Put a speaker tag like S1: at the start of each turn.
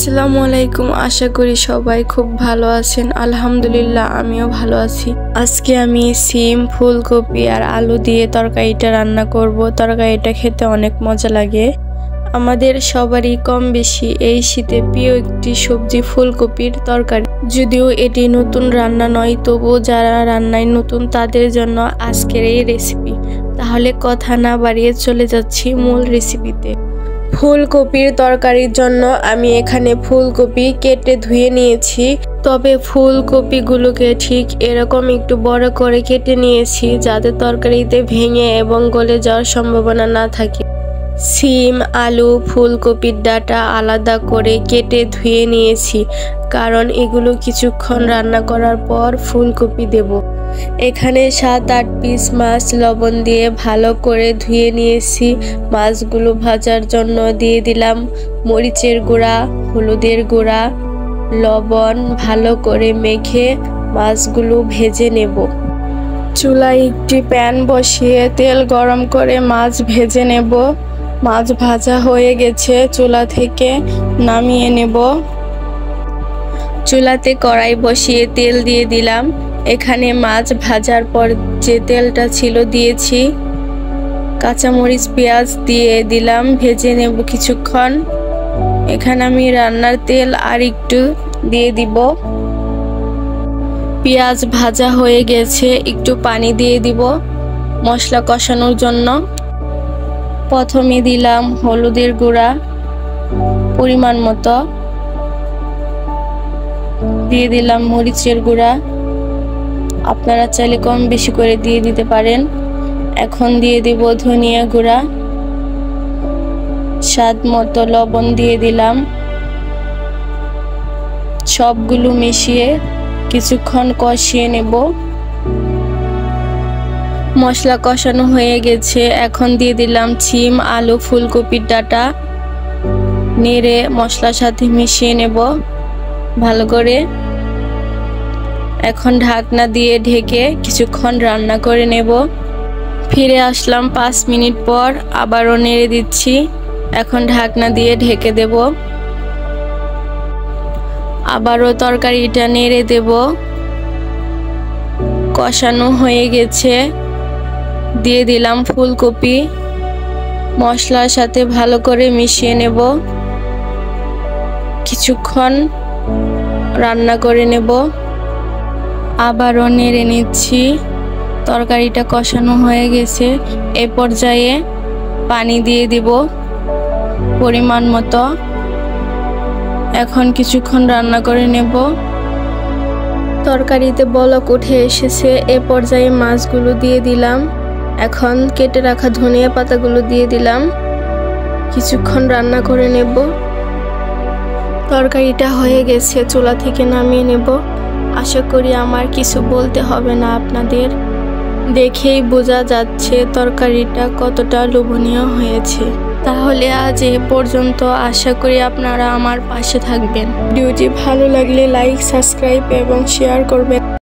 S1: আসসালামু আলাইকুম। আশা করি সবাই খুব ভালো আছেন। আলহামদুলিল্লাহ আমিও ভালো আছি। আজকে আমি সিম, ফুলকপি আর আলু দিয়ে তরকারিটা রান্না করব। তরকারিটা খেতে অনেক মজা লাগে। আমাদের সবারই কম বেশি এই শীতে প্রিয় একটি সবজি ফুলকপির তরকারি। যদিও এটি নতুন রান্না নয়, তবুও যারা রান্নায় নতুন তাদের জন্য আজকের এই রেসিপি। তাহলে কথা না বাড়িয়ে চলে যাচ্ছি মূল রেসিপিতে। ফুলকপির তরকারির জন্য আমি এখানে ফুলকপি কেটে ধুয়ে নিয়েছি। তবে ফুলকপিগুলোকে ঠিক এরকম একটু বড় করে কেটে নিয়েছি, যাতে তরকারিতে ভেঙে এবং গলে যাওয়ার সম্ভাবনা না থাকে। সিম, আলু, ফুলকপির ডাঁটা আলাদা করে কেটে ধুয়ে নিয়েছি, কারণ এগুলো কিছুক্ষণ রান্না করার পর ফুলকপি দেব। এখানে 7-8 পিস মাছ লবণ দিয়ে ভালো করে ধুয়ে নিয়েছি। মাছগুলো ভাজার জন্য দিয়ে দিলাম মরিচের গুঁড়া, হলুদের গুঁড়া, লবণ। ভালো করে মেখে মাছগুলো ভেজে নেব। চুলায় একটি প্যান বসিয়ে তেল গরম করে মাছ ভেজে নেব। মাছ ভাজা হয়ে গেছে, চুলা থেকে নামিয়ে নেব। চুলাতে কড়াই বসিয়ে তেল দিয়ে দিলাম। এখানে মাছ ভাজার পর যে তেলটা ছিল দিয়েছি। কাঁচামরিচ, পেঁয়াজ দিয়ে দিলাম, ভেজে নেব কিছুক্ষণ। এখানে আমি রান্নার তেল আর একটু দিয়ে দিব। পেঁয়াজ ভাজা হয়ে গেছে, একটু পানি দিয়ে দিব মশলা কষানোর জন্য। প্রথমে দিলাম হলুদের গুঁড়া পরিমাণ মতো, দিয়ে দিলাম মরিচের গুঁড়া, আপনারা চাইলে কম বেশি করে দিয়ে দিতে পারেন। এখন দিয়ে দিব ধনিয়া গুঁড়া, স্বাদ মতো লবণ দিয়ে দিলাম। সবগুলো মিশিয়ে কিছুক্ষণ কষিয়ে নেব। মশলা কষানো হয়ে গেছে, এখন দিয়ে দিলাম সিম, আলু, ফুলকপির ডাঁটা। নেড়ে মশলার সাথে মিশিয়ে নেব ভালো করে। এখন ঢাকনা দিয়ে ঢেকে কিছুক্ষণ রান্না করে নেব। ফিরে আসলাম 5 মিনিট পর, আবারও নেড়ে দিচ্ছি। এখন ঢাকনা দিয়ে ঢেকে দেব। আবারও তরকারিটা নেড়ে দেব। কষানো হয়ে গেছে, দিয়ে দিলাম ফুলকপি। মশলার সাথে ভালো করে মিশিয়ে নেব। কিছুক্ষণ রান্না করে নেব। আবারও নেড়ে নিচ্ছি। তরকারিটা কষানো হয়ে গেছে। এ পর্যায়ে পানি দিয়ে দিব পরিমাণ মতো। এখন কিছুক্ষণ রান্না করে নেব। তরকারিতে বলক উঠে এসেছে, এ পর্যায়ে মাছগুলো দিয়ে দিলাম। এখন কেটে রাখা ধনিয়া পাতাগুলো দিয়ে দিলাম। কিছুক্ষণ রান্না করে নেব। তরকারিটা হয়ে গেছে, চুলা থেকে নামিয়ে নেব। আশা করি আমার কিছু বলতে হবে না, আপনাদের দেখেই বোঝা যাচ্ছে তরকারিটা কতটা লোভনীয় হয়েছে। তাহলে আজ এ পর্যন্ত। আশা করি আপনারা আমার পাশে থাকবেন। ভিডিওটি ভালো লাগলে লাইক, সাবস্ক্রাইব এবং শেয়ার করবেন।